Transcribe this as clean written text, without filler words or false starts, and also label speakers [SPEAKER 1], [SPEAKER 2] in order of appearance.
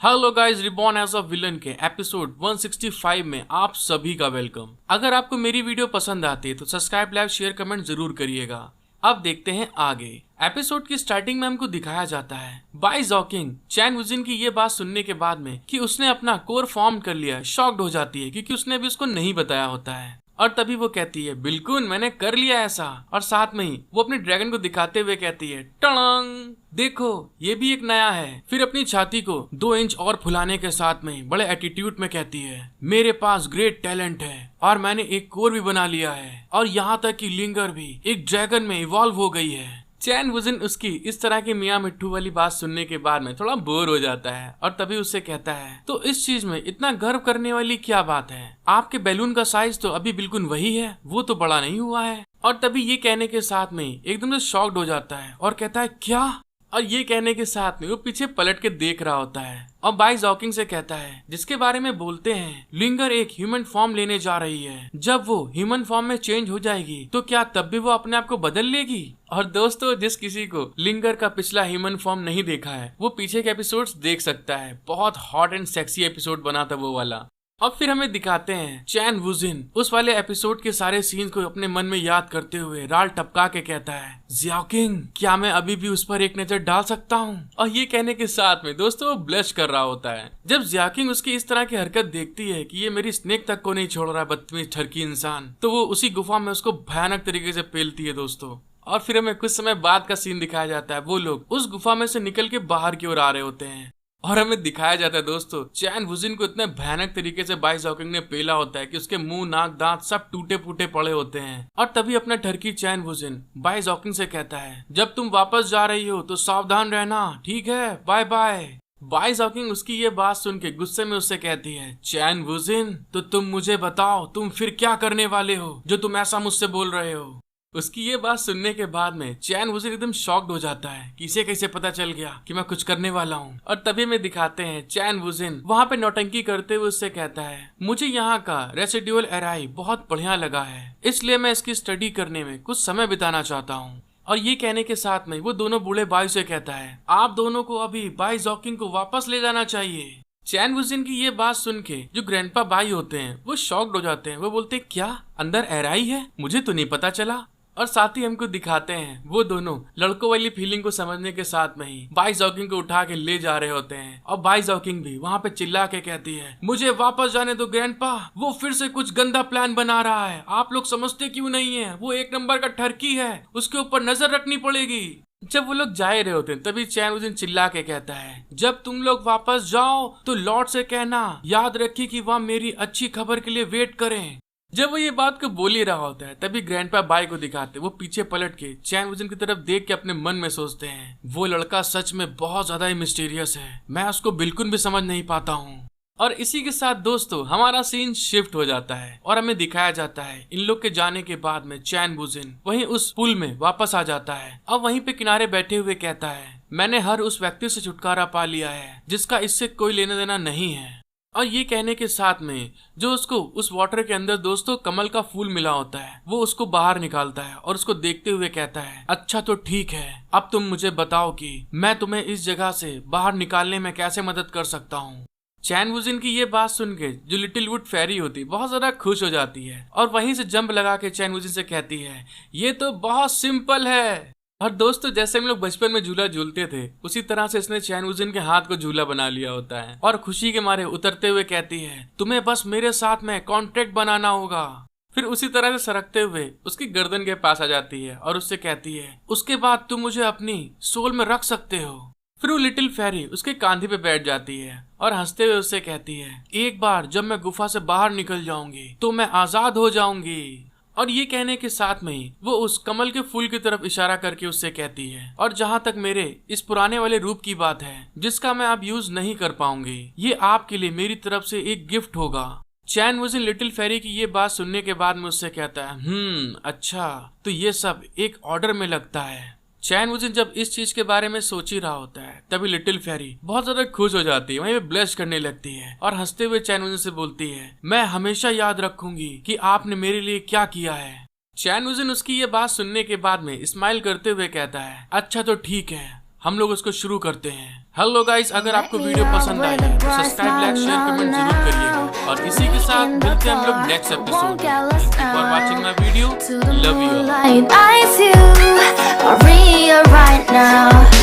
[SPEAKER 1] Hello guys, reborn as a villain के episode 165 में आप सभी का वेलकम। अगर आपको मेरी वीडियो पसंद आती है तो सब्सक्राइब, लाइक, शेयर, कमेंट जरूर करिएगा। अब देखते हैं आगे। एपिसोड की स्टार्टिंग में हमको दिखाया जाता है बाई जॉकिंग चैन वुजिन की ये बात सुनने के बाद में कि उसने अपना कोर फॉर्म कर लिया, शॉक्ड हो जाती है क्योंकि उसने भी उसको नहीं बताया होता है। और तभी वो कहती है बिल्कुल मैंने कर लिया ऐसा, और साथ में ही वो अपने ड्रैगन को दिखाते हुए कहती है टड़ंग देखो ये भी एक नया है। फिर अपनी छाती को 2 इंच और फुलाने के साथ में बड़े एटीट्यूड में कहती है मेरे पास ग्रेट टैलेंट है और मैंने एक कोर भी बना लिया है, और यहाँ तक कि लिंगर भी एक ड्रैगन में इवॉल्व हो गई है। चैन वुजिन उसकी इस तरह की मियाँ मिट्ठू वाली बात सुनने के बाद में थोड़ा बोर हो जाता है और तभी उससे कहता है तो इस चीज में इतना गर्व करने वाली क्या बात है, आपके बैलून का साइज तो अभी बिल्कुल वही है, वो तो बड़ा नहीं हुआ है। और तभी ये कहने के साथ में एकदम से शॉक्ड हो जाता है और कहता है क्या, और ये कहने के साथ में वो पीछे पलट के देख रहा होता है और बाई जॉकिंग से कहता है जिसके बारे में बोलते हैं लिंगर एक ह्यूमन फॉर्म लेने जा रही है, जब वो ह्यूमन फॉर्म में चेंज हो जाएगी तो क्या तब भी वो अपने आप को बदल लेगी। और दोस्तों जिस किसी को लिंगर का पिछला ह्यूमन फॉर्म नहीं देखा है वो पीछे के एपिसोड्स देख सकता है, बहुत हॉट एंड सेक्सी एपिसोड बना था वो वाला। अब फिर हमें दिखाते हैं चैन वुजिन उस वाले एपिसोड के सारे सीन्स को अपने मन में याद करते हुए राल टपका के कहता है ज़ियाओकिंग क्या मैं अभी भी उस पर एक नजर डाल सकता हूँ। और ये कहने के साथ में दोस्तों वो ब्लश कर रहा होता है। जब ज़ियाओकिंग उसकी इस तरह की हरकत देखती है कि ये मेरी स्नेक तक को नहीं छोड़ रहा है बदतमीज ठरकी इंसान, तो वो उसी गुफा में उसको भयानक तरीके से पेलती है दोस्तों। और फिर हमें कुछ समय बाद का सीन दिखाया जाता है, वो लोग उस गुफा में से निकल के बाहर की ओर आ रहे होते हैं और हमें दिखाया जाता है दोस्तों चैन वुजिन को इतने भयानक तरीके से बाई जॉकिंग ने पेला होता है कि उसके मुंह, नाक, दांत सब टूटे फूटे पड़े होते हैं। और तभी अपना ठरकी चैन वुजिन बाई जॉकिंग से कहता है जब तुम वापस जा रही हो तो सावधान रहना, ठीक है, बाय बाय। बाई जॉकिंग उसकी ये बात सुन के गुस्से में उससे कहती है चैन वुजिन तो तुम मुझे बताओ तुम फिर क्या करने वाले हो जो तुम ऐसा मुझसे बोल रहे हो। उसकी ये बात सुनने के बाद में चैन वुजिन एकदम शॉक्ड हो जाता है कि इसे कैसे पता चल गया कि मैं कुछ करने वाला हूँ। और तभी में दिखाते हैं चैन वुजिन वहाँ पे नौटंकी करते हुए उससे कहता है मुझे यहाँ का रेसिडुअल एराई बहुत बढ़िया लगा है, इसलिए मैं इसकी स्टडी करने में कुछ समय बिताना चाहता हूँ। और ये कहने के साथ में वो दोनों बूढ़े भाई से कहता है आप दोनों को अभी बाई जॉकिंग को वापस ले जाना चाहिए। चैन वुजिन की ये बात सुन के जो ग्रैंडपा भाई होते हैं वो शॉक्ड हो जाते हैं। वो बोलते क्या अंदर एराई है, मुझे तो नहीं पता चला। और साथ ही हमको दिखाते हैं वो दोनों लड़कों वाली फीलिंग को समझने के साथ में ही बाई जॉकिंग को उठा के ले जा रहे होते हैं। और बाई जॉकिंग भी वहाँ पे चिल्ला के कहती है मुझे वापस जाने दो ग्रैंडपा, वो फिर से कुछ गंदा प्लान बना रहा है, आप लोग समझते क्यों नहीं है, वो एक नंबर का ठरकी है, उसके ऊपर नजर रखनी पड़ेगी। जब वो लोग जा रहे होते हैं तभी चैन वुजिन चिल्ला के कहता है जब तुम लोग वापस जाओ तो लॉर्ड से कहना याद रखिए कि वह मेरी अच्छी खबर के लिए वेट करें। जब वो ये बात को बोल ही रहा होता है तभी ग्रैंडपा बाई को दिखाते वो पीछे पलट के चैन वुजिन की तरफ देख के अपने मन में सोचते हैं वो लड़का सच में बहुत ज्यादा ही मिस्टीरियस है, मैं उसको बिल्कुल भी समझ नहीं पाता हूँ। और इसी के साथ दोस्तों हमारा सीन शिफ्ट हो जाता है और हमें दिखाया जाता है इन लोग के जाने के बाद में चैन वुजिन वहीं उस पुल में वापस आ जाता है और वहीं पे किनारे बैठे हुए कहता है मैंने हर उस व्यक्ति से छुटकारा पा लिया है जिसका इससे कोई लेना देना नहीं है। और ये कहने के साथ में जो उसको उस वाटर के अंदर दोस्तों कमल का फूल मिला होता है वो उसको बाहर निकालता है और उसको देखते हुए कहता है अच्छा तो ठीक है, अब तुम मुझे बताओ कि मैं तुम्हें इस जगह से बाहर निकालने में कैसे मदद कर सकता हूँ। चैन वुजिन की ये बात सुन के जो लिटिल वुड फेरी होती बहुत ज्यादा खुश हो जाती है और वहीं से जंप लगा के चैन वुजिन से कहती है ये तो बहुत सिंपल है। और दोस्तों जैसे हम लोग बचपन में झूला झूलते थे उसी तरह से इसने चैन वुजिन के हाथ को झूला बना लिया होता है और खुशी के मारे उतरते हुए कहती है तुम्हें बस मेरे साथ में कॉन्ट्रैक्ट बनाना होगा। फिर उसी तरह से सरकते हुए उसकी गर्दन के पास आ जाती है और उससे कहती है उसके बाद तुम मुझे अपनी सोल में रख सकते हो। फिर वो लिटिल फेरी उसके कांधे पे बैठ जाती है और हंसते हुए उससे कहती है एक बार जब मैं गुफा से बाहर निकल जाऊंगी तो मैं आजाद हो जाऊंगी। और ये कहने के साथ में ही वो उस कमल के फूल की तरफ इशारा करके उससे कहती है और जहाँ तक मेरे इस पुराने वाले रूप की बात है जिसका मैं अब यूज नहीं कर पाऊंगी, ये आपके लिए मेरी तरफ से एक गिफ्ट होगा। चैन वुजिन लिटिल फेरी की ये बात सुनने के बाद मुझसे कहता है अच्छा तो ये सब एक ऑर्डर में लगता है। चैन वुजिन जब इस चीज के बारे में सोच ही रहा होता है तभी लिटिल फेरी बहुत ज्यादा खुश हो जाती है, वहीं पे ब्लश करने लगती है और हंसते हुए चैन वुजिन से बोलती है मैं हमेशा याद रखूंगी कि आपने मेरे लिए क्या किया है। चैन वुजिन उसकी ये बात सुनने के बाद में स्माइल करते हुए कहता है अच्छा तो ठीक है, हम लोग इसको शुरू करते हैं। हेलो गाइस, अगर आपको वीडियो पसंद आई है तो सब्सक्राइब, लाइक, शेयर, कमेंट जरूर करिएगा। और इसी के साथ मिलते हैं हम लोग next episode. Thank you for watching my video. Love you.